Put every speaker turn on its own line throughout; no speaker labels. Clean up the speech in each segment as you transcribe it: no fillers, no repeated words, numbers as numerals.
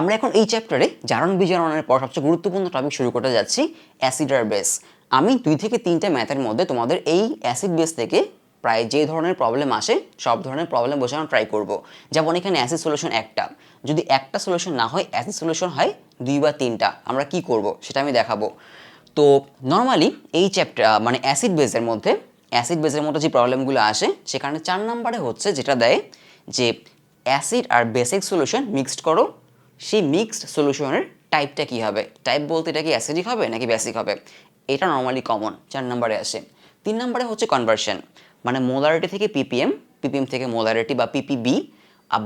আমরা এখন এই চ্যাপ্টারে জারণ বিজারণের পর সবচেয়ে গুরুত্বপূর্ণ টপিক শুরু করতে যাচ্ছি অ্যাসিড আর বেস। আমি 2 থেকে 3টে ম্যাথের মধ্যে তোমাদের এই অ্যাসিড বেস থেকে প্রায় যে ধরনের প্রবলেম আসে সব ধরনের প্রবলেম বোঝানোর ট্রাই করব। যেমন এখানে অ্যাসিড সলিউশন একটা, যদি একটা সলিউশন না হয় অ্যাসিড সলিউশন হয় 2 বা 3টা, আমরা কি করব সেটা আমি দেখাবো। তো নর্মালি এই চ্যাপ্টার মানে অ্যাসিড বেসের মধ্যে যে প্রবলেমগুলো আসে সেখানে 4 নম্বরে হচ্ছে যেটা দেয় যে অ্যাসিড আর বেসিক সলিউশন মিক্সড করো, সেই মিক্সড সলিউশনের টাইপটা কী হবে। টাইপ বলতে এটা কি অ্যাসিডিক হবে নাকি বেসিক হবে, এটা নর্মালি কমন 4 নম্বরে আসে। 3 নম্বরে হচ্ছে কনভার্সন, মানে মোলারিটি থেকে পিপিএম, পিপিএম থেকে মোলারিটি বা পিপিবি,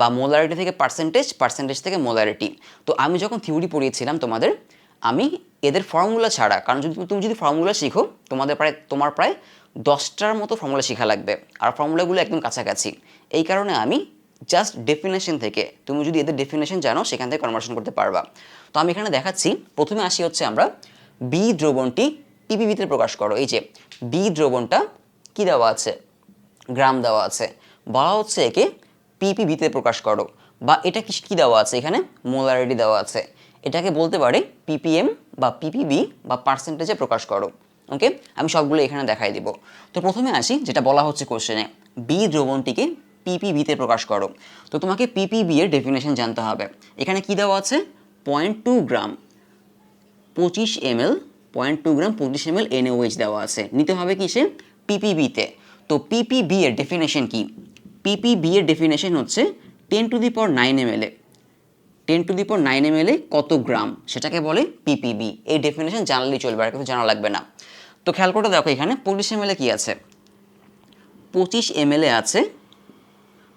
বা মোলারিটি থেকে পার্সেন্টেজ, পার্সেন্টেজ থেকে মোলারিটি। তো আমি যখন থিওরি পড়িয়েছিলাম তোমাদের, আমি এদের ফর্মুলা ছাড়া, কারণ তুমি যদি ফর্মুলা শিখো তোমার প্রায় 10টার মতো ফর্মুলা শেখা লাগবে, আর ফর্মুলাগুলো একদম কাছাকাছি। এই কারণে আমি জাস্ট ডেফিনেশন থেকে, তুমি যদি এদের ডেফিনেশন জানো সেখান থেকে কনভার্সন করতে পারবা। তো আমি এখানে দেখাচ্ছি, প্রথমে আসি হচ্ছে আমরা বি দ্রবণটি পিপিবিতে প্রকাশ করো। এই যে বি দ্রবণটা কি দেওয়া আছে, গ্রাম দেওয়া আছে, বলা হচ্ছে একে পিপিবিতে প্রকাশ করো, বা এটা কি দেওয়া আছে এখানে মোলারিটি দেওয়া আছে, এটাকে বলতে পারে পিপিএম বা পিপিবি বা পার্সেন্টেজে প্রকাশ করো। ওকে, আমি সবগুলো এখানে দেখাই দিব। তো প্রথমে আসি যেটা বলা হচ্ছে কোশ্চেনে, বি দ্রবণটিকে পিপিবিতে প্রকাশ করো। তো তোমাকে পিপিবি এর ডেফিনেশন জানতে হবে। এখানে কি দেওয়া আছে, 0.2 গ্রাম 25 ml, 0.2 গ্রাম 25 ml NaOH দেওয়া আছে, নিতে হবে কিসে, পিপিবিতে। তো পিপিবি এর ডেফিনেশন কি, পিপিবি এর ডেফিনেশন হচ্ছে 10⁹ ml, 10⁹ ml কত গ্রাম সেটাকে বলে পিপিবি। এই ডেফিনেশন জানলেই চলবে, আর কিছু জানা লাগবে না। তো খেয়াল করে দেখো এখানে 25 ml কি আছে, 25 ml আছে,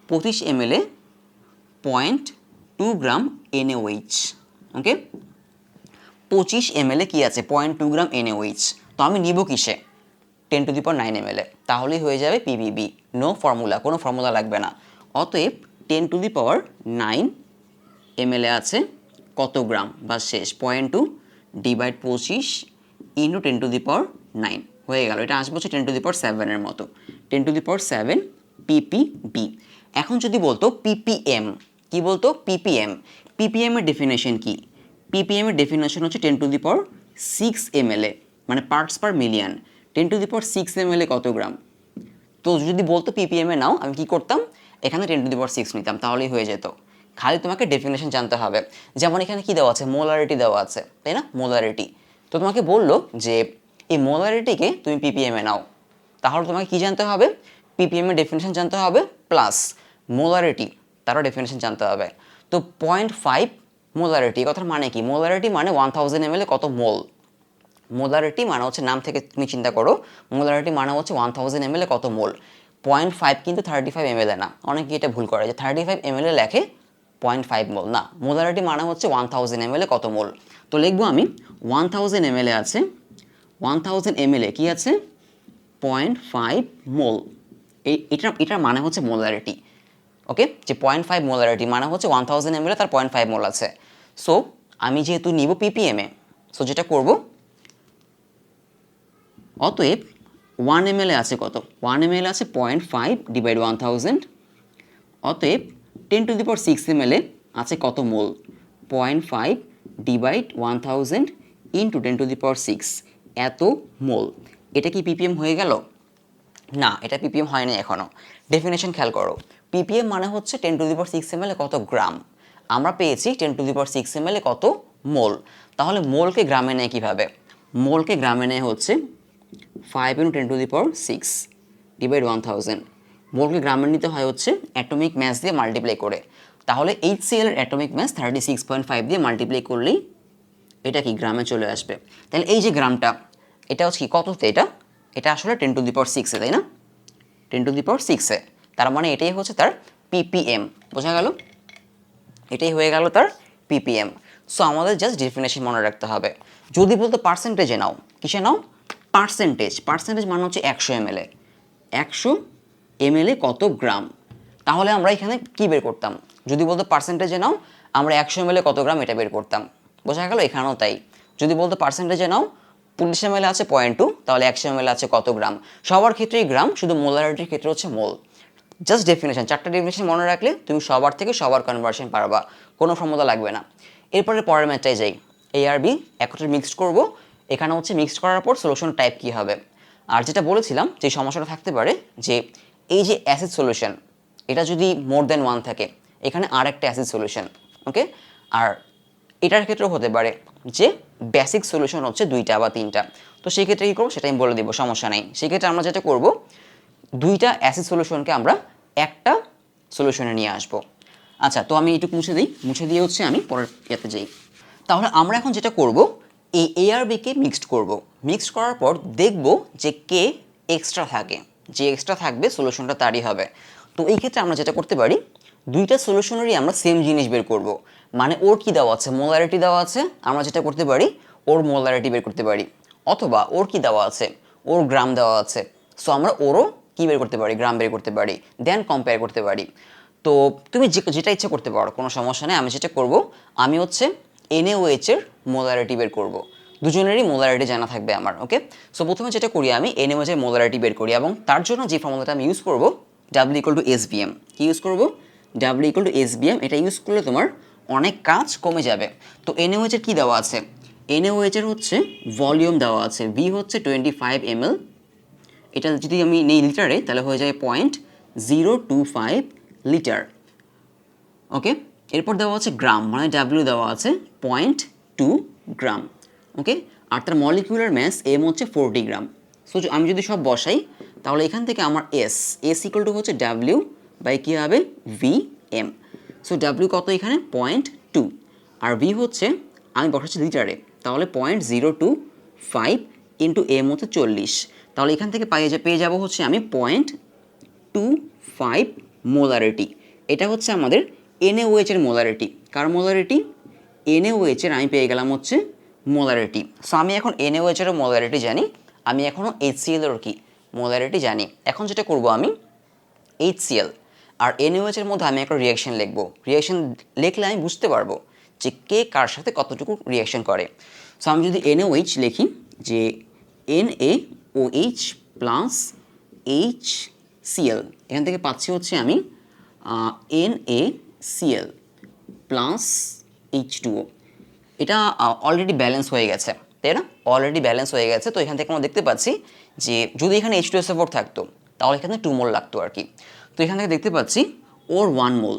25 ml 0.2 গ্রাম NaOH। ওকে, 25 ml কি আছে, 0.2 গ্রাম NaOH। তো আমি নিব কিসে, 10⁹ ml, তাহলেই হয়ে যাবে পিপিবি। নো ফর্মুলা, কোনো ফর্মুলা লাগবে না। অতএব 10⁹ ml আছে কত গ্রাম, বা শেষ 0.2 ডিভাইড 25 ইন্টু 10⁹ হয়ে গেল। এটা আসবে হচ্ছে 10⁷ এর মতো, 10⁷ পিপিবি। এখন যদি বলতো পিপিএম, কি বলতো পিপিএম, পিপিএম এর ডেফিনেশন কি, পিপিএম এর ডেফিনেশন হচ্ছে 10⁶ ml, মানে পার্টস পার মিলিয়ন। 10⁶ ml কত গ্রাম। তো যদি বলতো পিপিএম এ নাও, আমি কি করতাম, এখানে 10⁶ নিতাম, তাহলেই হয়ে যেত। খালি তোমাকে ডেফিনেশন জানতে হবে। যেমন এখানে কি দেওয়া আছে, মোলারিটি দেওয়া আছে, তাই না, মোলারিটি। তো তোমাকে বললো যে এই মোলারিটিকে তুমি পিপিএম এ নাও, তাহলে তোমাকে কি জানতে হবে, পিপিএম এর ডেফিনেশন জানতে হবে প্লাস মোলারিটি, তারও ডেফিনেশন জানতে হবে। তো 0.5 মোলারিটি, কথার মানে কি, মোলারিটি মানে 1000 ml কত মোল। মোলারিটি মানে হচ্ছে, নাম থেকে তুমি চিন্তা করো, মোলারিটি মানে হচ্ছে 1000 ml কত মোল। 0.5 কিন্তু 35 ml না, অনেকে এটা ভুল করে যে 35 ml লেখে 0.5 মোল, না, মোলারিটি মানে হচ্ছে 1000 ml কত মোল। তো লিখবো আমি 1000 ml আছে, 1000 ml কি আছে 0.5 মোল, এটার মানে হচ্ছে মোলারিটি। ওকে, যে 0.5 মোলারিটি মানে হচ্ছে 1000 ml তার 0.5 মোল আছে। সো আমি যেহেতু নিব পিপিএম এ, সো যেটা করব, অতএব 1 ml আছে কত, 1 ml আছে 0.5 ডিভাইড 1000, অতএব 10⁶ ml আছে কত মোল, 0.5 ডিভাইড 1000 ইন্টু 10⁶, এত মোল। এটা কি পিপিএম হয়ে গেল, না, এটা পিপিএম হয়নি এখনও। ডেফিনেশন খেয়াল করো, পিপিএম মানে হচ্ছে 10⁶ ml কত গ্রাম, আমরা পেয়েছি 10⁶ ml কত মোল। তাহলে মোলকে গ্রামে নেয় কীভাবে, মোলকে গ্রামে নেয় হচ্ছে 5 × 10⁶ ডিভাইড 1000, মোলকে গ্রামে নিতে হয় হচ্ছে অ্যাটমিক ম্যাস দিয়ে মাল্টিপ্লাই করে। তাহলে HCl এর অ্যাটমিক ম্যাস 36.5 দিয়ে মাল্টিপ্লাই করলেই এটা কি গ্রামে চলে আসবে। তাহলে এই যে গ্রামটা, এটা হচ্ছে কি কততে, এটা আসলে 10⁶ তাই না, 10⁶, তার মানে এটাই হচ্ছে তার পিপিএম, বোঝা গেল, এটাই হয়ে গেল তার পিপিএম। সো আমাদের জাস্ট ডেফিনেশন মনে রাখতে হবে। যদি বলতো পার্সেন্টেজে নাও, কিসে নাও, পার্সেন্টেজ, পার্সেন্টেজ মানে হচ্ছে 100 ml, 100 ml কত গ্রাম, তাহলে আমরা এখানে কি বের করতাম, যদি বলতো পার্সেন্টেজে নাও, আমরা 100 ml কত গ্রাম এটা বের করতাম, বোঝা গেল, এখানেও তাই। যদি বলতো পার্সেন্টেজে নাও, 25 ml আছে 0.2, তাহলে 100 ml আছে কত গ্রাম, সবার ক্ষেত্রেই গ্রাম, শুধু মোলারিটির ক্ষেত্রে হচ্ছে মোল। জাস্ট ডেফিনেশন, 4টা ডেফিনেশন মনে রাখলে তুমি সবার থেকে সবার কনভার্সন পারবা, কোনো ফর্মুলা লাগবে না। এরপরে পরের ম্যাথটায় যাই। এ আর বি একত্রে মিক্সড করব। এখানে হচ্ছে মিক্সড করার পর সলিউশন টাইপ কী হবে। আর যেটা বলেছিলাম যে সমস্যাটা থাকতে পারে যে এই যে অ্যাসিড সলিউশন এটা যদি মোর দ্যান 1 থাকে, এখানে আর একটা অ্যাসিড সলিউশন, ওকে। আর এটার ক্ষেত্রেও হতে পারে যে বেসিক সলিউশন হচ্ছে 2টা বা 3টা। তো সেই ক্ষেত্রে কী করবো সেটা আমি বলে দেবো, সমস্যা নেই। সেক্ষেত্রে আমরা যেটা করব 2টা অ্যাসিড সলিউশনকে আমরা একটা সলিউশনে নিয়ে আসবো। আচ্ছা, তো আমি একটু মুছে দিই, মুছে দিয়ে হচ্ছে আমি পরের ইয়েতে যাই। তাহলে আমরা এখন যেটা করব এই এ আর বিকে মিক্সড করব। মিক্সড করার পর দেখব যে কে এক্সট্রা থাকে, যে এক্সট্রা থাকবে সলিউশনটা তারই হবে। তো এই ক্ষেত্রে আমরা যেটা করতে পারি 2টা সলিউশনেরই আমরা সেম জিনিস বের করব। মানে ওর কি দেওয়া আছে, মোলারিটি দেওয়া আছে, আমরা যেটা করতে পারি ওর মোলারিটি বের করতে পারি। অথবা ওর কি দেওয়া আছে, ওর গ্রাম দেওয়া আছে, সো আমরা ওরও কী বের করতে পারি, গ্রাম বের করতে পারি, দেন কম্পেয়ার করতে পারি। তো তুমি যেটা ইচ্ছা করতে পারো, কোনো সমস্যা নেই। আমি যেটা করব আমি হচ্ছে NaOH এর মোলারিটি বের করব। দুজনেরই মোলারিটি জানা থাকবে আমার, ওকে। সো প্রথমে যেটা করি আমি NaOH এর মোলারিটি বের করি এবং তার জন্য যে ফর্মুলাটা আমি ইউজ করব W=SBM। কি ইউজ করব? W=SBM। এটা ইউজ করলে তোমার অনেক কাজ কমে যাবে। তো NaOH এর কী দেওয়া আছে, NaOH এর হচ্ছে ভলিউম দেওয়া আছে, V হচ্ছে 25 ml। এটা যদি আমি নেই লিটারে তাহলে হয়ে যায় 0.025 লিটার, ওকে। এরপর দেওয়া আছে গ্রাম, মানে W দেওয়া আছে 0.2 গ্রাম, ওকে। আর তার মলিকিউলার ম্যাস M হচ্ছে 40 গ্রাম। সো আমি যদি সব বসাই তাহলে এখান থেকে আমার S হচ্ছে W বাই কী হবে VM। সো W কত এখানে 0.2 আর V হচ্ছে আমি বসাচ্ছি লিটারে, তাহলে 0.025 ইন্টু M হচ্ছে 40। তাহলে এখান থেকে পেয়ে যাব হচ্ছে আমি 0.25 মোলারিটি। এটা হচ্ছে আমাদের NaOH এর মোলারিটি। কার মোলারিটি? NaOH এর আমি পেয়ে গেলাম হচ্ছে মোলারিটি। সো আমি এখন NaOH এরও মোলারিটি জানি, আমি এখনও HCl এরও কি মোলারিটি জানি। এখন যেটা করব আমি HCl আর NaOH এর মধ্যে আমি একটা রিয়াকশন লিখব। রিয়াকশন লিখলে আমি বুঝতে পারবো যে কে কার সাথে কতটুকু রিয়াকশন করে। সো আমি যদি NaOH লিখি যে NaOH প্লাস HCl, এখান থেকে পাচ্ছি হচ্ছে আমি NaCl প্লাস H2O। এটা অলরেডি ব্যালেন্স হয়ে গেছে, তাই না? অলরেডি ব্যালেন্স হয়ে গেছে। তো এখান থেকে আমরা দেখতে পাচ্ছি যে যদি এখানে H2SO4 থাকতো তাহলে এখানে 2 মোল লাগতো আর কি। তো এখান থেকে দেখতে পাচ্ছি ওর 1 মোল,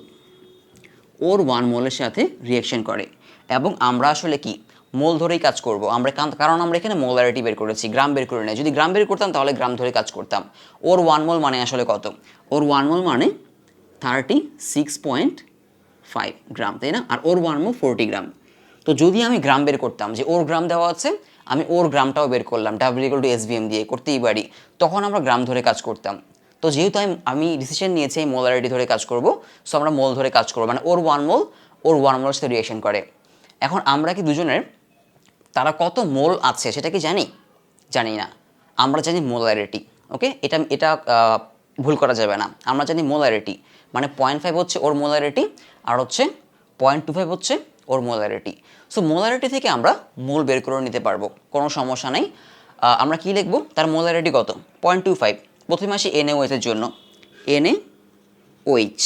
ওর 1 মোলের সাথে রিয়াকশন করে এবং আমরা আসলে কি মোল ধরেই কাজ করব আমরা, কারণ আমরা এখানে মোলারিটি বের করেছি, গ্রাম বের করে নেই। যদি গ্রাম বের করতাম তাহলে গ্রাম ধরে কাজ করতাম। ওর 1 মোল মানে আসলে কত? ওর 1 মোল মানে 36.5 গ্রাম, তাই না? আর ওর 1 মোল 40 গ্রাম। তো যদি আমি গ্রাম বের করতাম, যে ওর গ্রাম দেওয়া আছে, আমি ওর গ্রামটাও বের করলাম W=SBM দিয়ে, করতেই পারি, তখন আমরা গ্রাম ধরে কাজ করতাম। তো যেহেতু আমি ডিসিশন নিয়েছি এই মোলারিটি ধরে কাজ করব, সো আমরা মোল ধরে কাজ করবো, মানে ওর 1 মোল ওর 1 মোলের সাথে রিয়েকশন করে। এখন আমরা কি দুজনের তারা কত মোল আছে সেটা কি জানি? জানি না, আমরা জানি মোলারিটি, ওকে। এটা ভুল করা যাবে না। আমরা জানি মোলারিটি মানে 0.5 হচ্ছে ওর মোলারিটি আর হচ্ছে 0.25 হচ্ছে ওর মোলারিটি। সো মোলারিটি থেকে আমরা মোল বের করে নিতে পারবো, কোনো সমস্যা নেই। আমরা কি লিখবো? তার মোলারিটি কত? 0.25। প্রথমে আসি NaOH এর জন্য, NaOH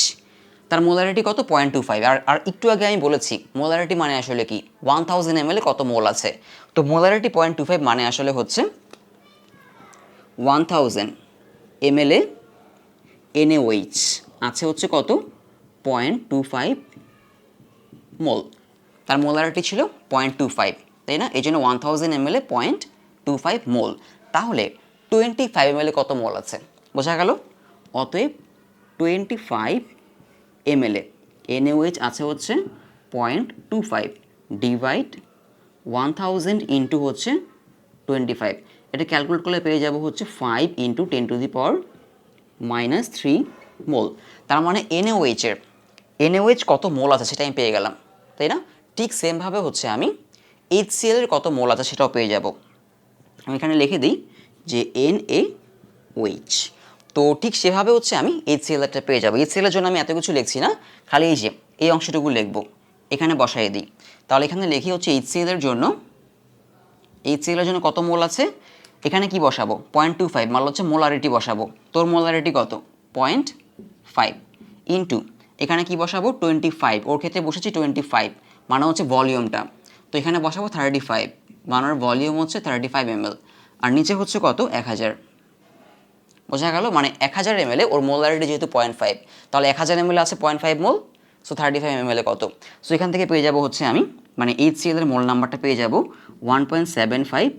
তার মোলারিটি কত? 0.25। আর একটু আগে আমি বলেছি মোলারিটি মানে আসলে কি 1000 ml কত মোল আছে। তো মোলারিটি 0.25 মানে আসলে হচ্ছে 1000 ml NaOH আছে হচ্ছে কত? 0.25 মোল। তার মোলারিটি ছিল 0.25, তাই না? এই জন্য 1000 ml 0.25 মোল। তাহলে 25 ml কত মোল আছে বোঝা গেল? অতএব 25 ml NaOH আছে হচ্ছে 0.25 ডিভাইড 1000 ইন্টু হচ্ছে 25। এটা ক্যালকুলেট করলে পেয়ে যাব হচ্ছে 5 ইন্টু 10⁻³ মোল। তার মানে NaOH কত মোল আছে সেটা আমি পেয়ে গেলাম, তাই না? ঠিক সেমভাবে হচ্ছে আমি HCl এর কত মোল আছে সেটাও পেয়ে যাব। আমি এখানে লিখে দিই যে NaOH। তো ঠিক সেভাবে হচ্ছে আমি HCl এরটা পেয়ে যাবো। HCl এর জন্য আমি এত কিছু লিখছি না, খালি এই যে এই অংশটুকু লিখবো, এখানে বসাই দিই। তাহলে এখানে লিখি হচ্ছে HCl এর জন্য কত মোল আছে, এখানে কি বসাবো? 0.25 মানে হচ্ছে মোলারিটি বসাবো। তোর মোলারিটি কত? 0.5 ইন্টু এখানে কি বসাবো? 25। ওর ক্ষেত্রে বসেছি 25 মানে হচ্ছে ভলিউমটা, তো এখানে বসাবো 35, মানে ভলিউম হচ্ছে 35 ml, আর নিচে হচ্ছে কত 1000, বোঝা গেল? মানে 1000 ml ওর মোলারিটি যেহেতু 0.5, তাহলে 1000 ml আছে 0.5 মোল, সো 35 ml কত, সো এখান থেকে পেয়ে যাব হচ্ছে আমি মানে HCl এর মোল নাম্বারটা পেয়ে যাব 1.75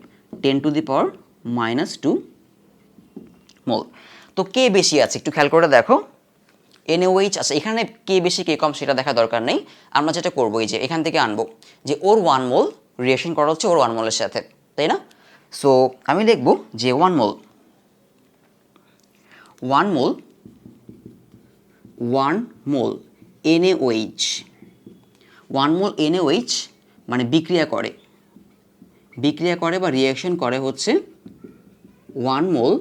10⁻² মোল। তো কে বেশি আছে একটু খেয়াল করে দেখো, NaOH আছে, এখানে কে বেশি কে কম সেটা দেখা দরকার নেই, আমরা যেটা করবো এই যে এখান থেকে আনবো যে ওর 1 মোল রিয়েকশন করা হচ্ছে ওর 1 মোলের সাথে, তাই না? সো আমি লিখবো যে 1 মোল 1 মোল NaOH 1 মোল NaOH মানে বিক্রিয়া করে বা রিয়াকশন করে হচ্ছে 1 মোল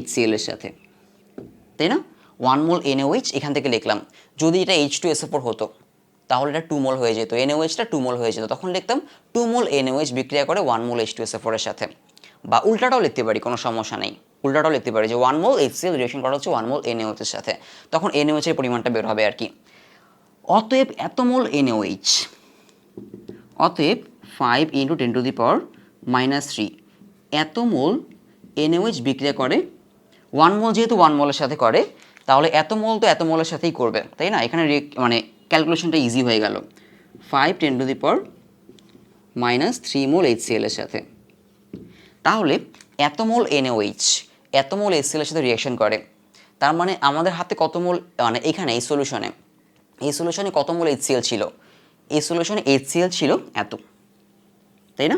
HCl এর সাথে, তাই না? 1 মোল NaOH এখান থেকে লিখলাম, যদি এটা H2SO4 হতো তাহলে এটা 2 মোল হয়ে যেত, NaOHটা 2 মোল হয়ে যেত, তখন লিখতাম 2 মোল NaOH বিক্রিয়া করে 1 মোল H2SO4 এর সাথে, বা উল্টাটাও লিখতে পারি, কোনো সমস্যা নেই, উল্টাটাও লিখতে পারি যে 1 মোল HCl রিয়েকশন করা হচ্ছে 1 মোল NaOH এর সাথে, তখন NaOH এর পরিমাণটা বের হবে আর কি। অতএব এত মোল NaOH, অতএব 5 × 10⁻³ এত মোল NaOH বিক্রিয়া করে 1 মোল, যেহেতু 1 মোলের সাথে করে তাহলে এত মোল তো এত মোলের সাথেই করবে, তাই না? এখানে মানে ক্যালকুলেশনটা ইজি হয়ে গেল, 5 × 10⁻³ মোল HCl এর সাথে, তাহলে এত মোল NaOH এত মোল HCl এর সাথে রিয়াকশন করে, তার মানে আমাদের হাতে কত মোল, মানে এখানে এই সলিউশনে কত মোল HCl ছিল, এই সলিউশনে HCl ছিল এত, তাই না?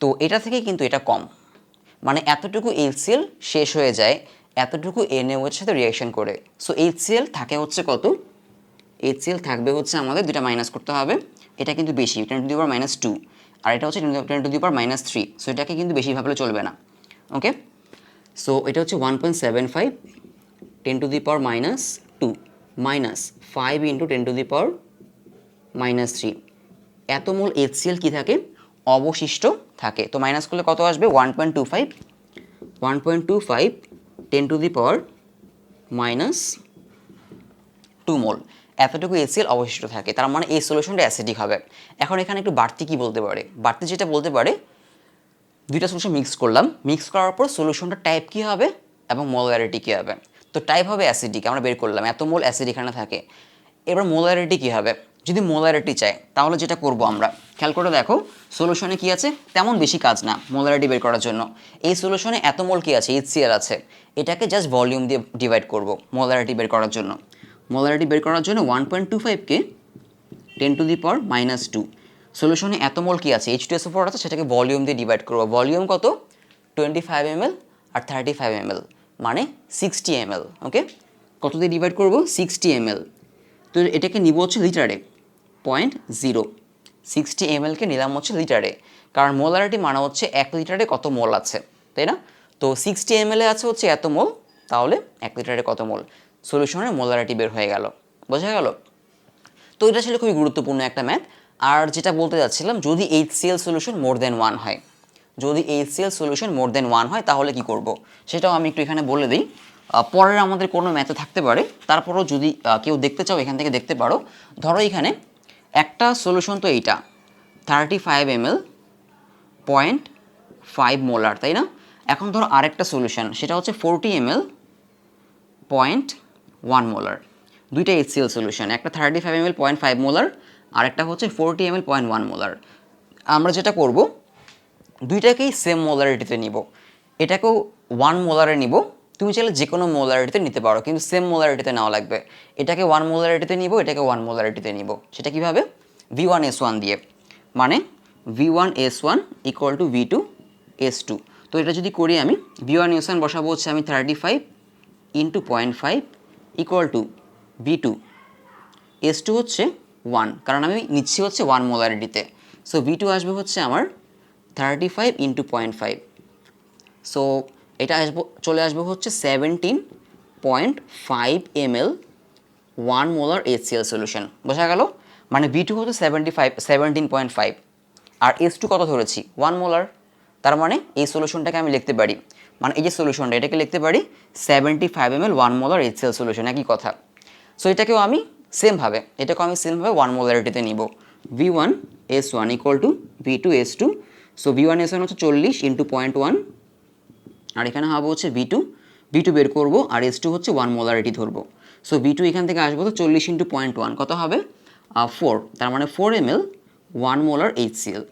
তো এটা থেকে কিন্তু এটা কম, মানে এতটুকু HCl শেষ হয়ে যায় এতটুকু NaOH এর সাথে রিয়াকশন করে, সো HCl থাকে হচ্ছে কত, HCl থাকবে হচ্ছে আমাদের দুটা মাইনাস করতে হবে, এটা কিন্তু বেশি 10⁻², আর এটা হচ্ছে 10⁻³, সো এটাকে কিন্তু বেশি ভাবলে চলবে না, ওকে? সো এটা হচ্ছে 1.75 10⁻² মাইনাস 5 × 10⁻³ এত মোল HCl কি থাকে, অবশিষ্ট থাকে, তো মাইনাস করলে কত আসবে 1.25 10⁻² মোল এতটুকু HCl অবশিষ্ট থাকে, তার মানে এই সলিউশনটা অ্যাসিডিক হবে। এখন এখানে একটু বাড়তি কি বলতে পারে, বাড়তি যেটা বলতে পারে, দুইটা সলিউশন মিক্স করলাম, মিক্স করার পর সলিউশনটা টাইপ কী হবে এবং মোলারিটি কী হবে, তো টাইপ হবে অ্যাসিডিক, আমরা বের করলাম এত মোল অ্যাসিড এখানে থাকে, এবার মোলারিটি কী হবে, যদি মোলারিটি চাই তাহলে যেটা করব আমরা, খেয়াল করে দেখো সলিউশনে কি আছে, তেমন বেশি কাজ না মোলারিটি বের করার জন্য, এই সলিউশনে এত মোল কি আছে HCl আছে, এটাকে জাস্ট ভলিউম দিয়ে ডিভাইড করব মোলারিটি বের করার জন্য, 1.25কে 10⁻², সলিউশনে এত মোল কি আছে H2SO4 আছে, সেটাকে ভলিউম দিয়ে ডিভাইড করব, ভলিউম কত 25 ml আর 35 ml মানে 60 ml, ওকে? কত দিয়ে ডিভাইড করব 60 ml, তো এটাকে নিব হচ্ছে লিটারে 0.0, 60 ml-কে নিলাম হচ্ছে লিটারে, কারণ মোলারিটি মানে হচ্ছে 1 লিটারে কত মোল আছে, তাই না? তো 60 ml-এ আছে হচ্ছে এত মোল, তাহলে 1 লিটারে কত মোল, সলিউশনের মোলারিটি বের হয়ে গেল, বোঝা গেল? তো এটা ছিল খুবই গুরুত্বপূর্ণ একটা ম্যাথ। আর যেটা বলতে যাচ্ছিলাম, যদি HCl সলিউশন মোর দেন 1 হয়, যদি HCl সলিউশন মোর দেন 1 হয় তাহলে কি করব, সেটাও আমি একটু এখানে বলে দিই। পরের আমাদের কোনো ম্যাথে থাকতে পারে, তারপরেও যদি কেউ দেখতে চাও এখান থেকে দেখতে পারো। ধরো এখানে একটা সলিউশন তো এইটা 35 ml 0.5 মোলার, তাই না? এখন ধরো আরেকটা সলিউশন, সেটা হচ্ছে 40 ml 0.1 মোলার, দুইটা HCl সলিউশন, একটা 35 ml 0.5 মোলার আর একটা হচ্ছে 40 ml 0.1 মোলার। আমরা যেটা করব, দুইটাকেই সেম মোলারিটিতে নিব, এটাকেও 1 মোলারে নিব, তুমি চাইলে যে কোনো মোলারিটিতে নিতে পারো, কিন্তু সেম মোলারিটিতে নেওয়া লাগবে, এটাকে 1 মোলারিটিতে নিব, এটাকে 1 মোলারিটিতে নিব, সেটা কিভাবে V1S1 দিয়ে, মানে V1S1 = V2S2। তো এটা যদি করি আমি V1S1 বসাবো হচ্ছে আমি 35 × 0.5 = V2, S2 হচ্ছে 1, কারণ আমি নিচ্ছি হচ্ছে 1 মোলারিটিতে, সো V2 আসবে হচ্ছে আমার 35 × 0.5, সো এটা চলে আসবে হচ্ছে 17.5 ml 1 মোলার HCl সলিউশন, বোঝা গেল? মানে V2 হচ্ছে 17.5 আর S2 কত ধরেছি 1 মোলার, তার মানে এই সলিউশনটাকে আমি লিখতে পারি, মানে এই যে সলিউশনটা এটাকে লিখতে পারি 75 ml 1 মোলার HCl সলিউশন, একই কথা। সো এটাকেও আমি সেমভাবে এটাকে আমি সেমভাবে 1 মোলারিটিতে নিব। V1S1 equal to V2S2। So V1S1 হচ্ছে 40 ইন্টু 0.1, আর এখানে হবে হচ্ছে V2 বের করব, আর S2 হচ্ছে 1 মোলারিটি ধরবো। সো V2 এখান থেকে আসবো তো 40 ইন্টু 0.1 কত হবে 4, তার মানে 4 ml 1 মোলার HCl।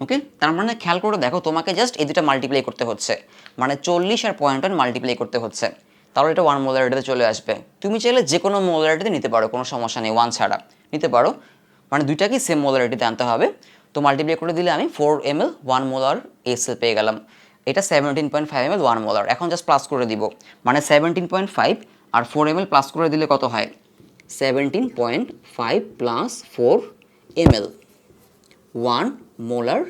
ওকে, তার মানে খেয়াল করে দেখো তোমাকে জাস্ট এই দুটা মাল্টিপ্লাই করতে হচ্ছে, মানে 40 আর 0.1 মাল্টিপ্লাই করতে হচ্ছে, তাহলে এটা 1 মোলারিটিতে চলে আসবে। তুমি চাইলে যে কোনো মোলারিটিতে নিতে পারো, কোনো সমস্যা নেই, 1 ছাড়া নিতে পারো, মানে দুইটাকেই সেম মোলারিটিতে আনতে হবে। তো মাল্টিপ্লাই করে দিলে আমি 4 ml 1 মোলার HCl পেয়ে গেলাম। এটা 17.5 ml 1 মোলার। এখন জাস্ট প্লাস করে দিব, মানে 17.5 আর 4 ml প্লাস করে দিলে কত হয় 17.5 প্লাস 4 ml 1 মোলার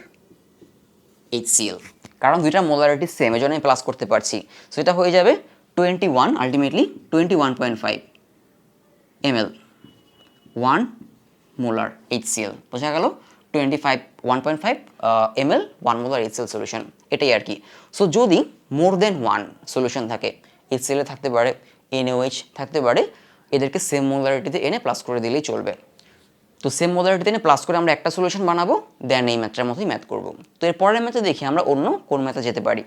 HCl, কারণ দুইটা মোলারিটি সেম, এই জন্য আমি প্লাস করতে পারছি। সো এটা হয়ে যাবে 21, আলটিমেটলি 21.5 ml 1 মোলার HCl। বোঝা গেল 1.5 ml 1 মোলার HCl সলিউশন, এটাই আর কি। সো যদি মোর দেন 1 সলিউশন থাকে, HCl থাকতে পারে, NaOH থাকতে পারে, এদেরকে সেম মোলারিটিতে এনে প্লাস করে দিলেই চলবে। তো সেম মোলারিটিতে এনে প্লাস করে আমরা একটা সলিউশন বানাবো, দেন এই ম্যাথটার মতোই ম্যাথ করবো। তো এর পরের ম্যাথে দেখি আমরা অন্য কোন ম্যাথে যেতে পারি।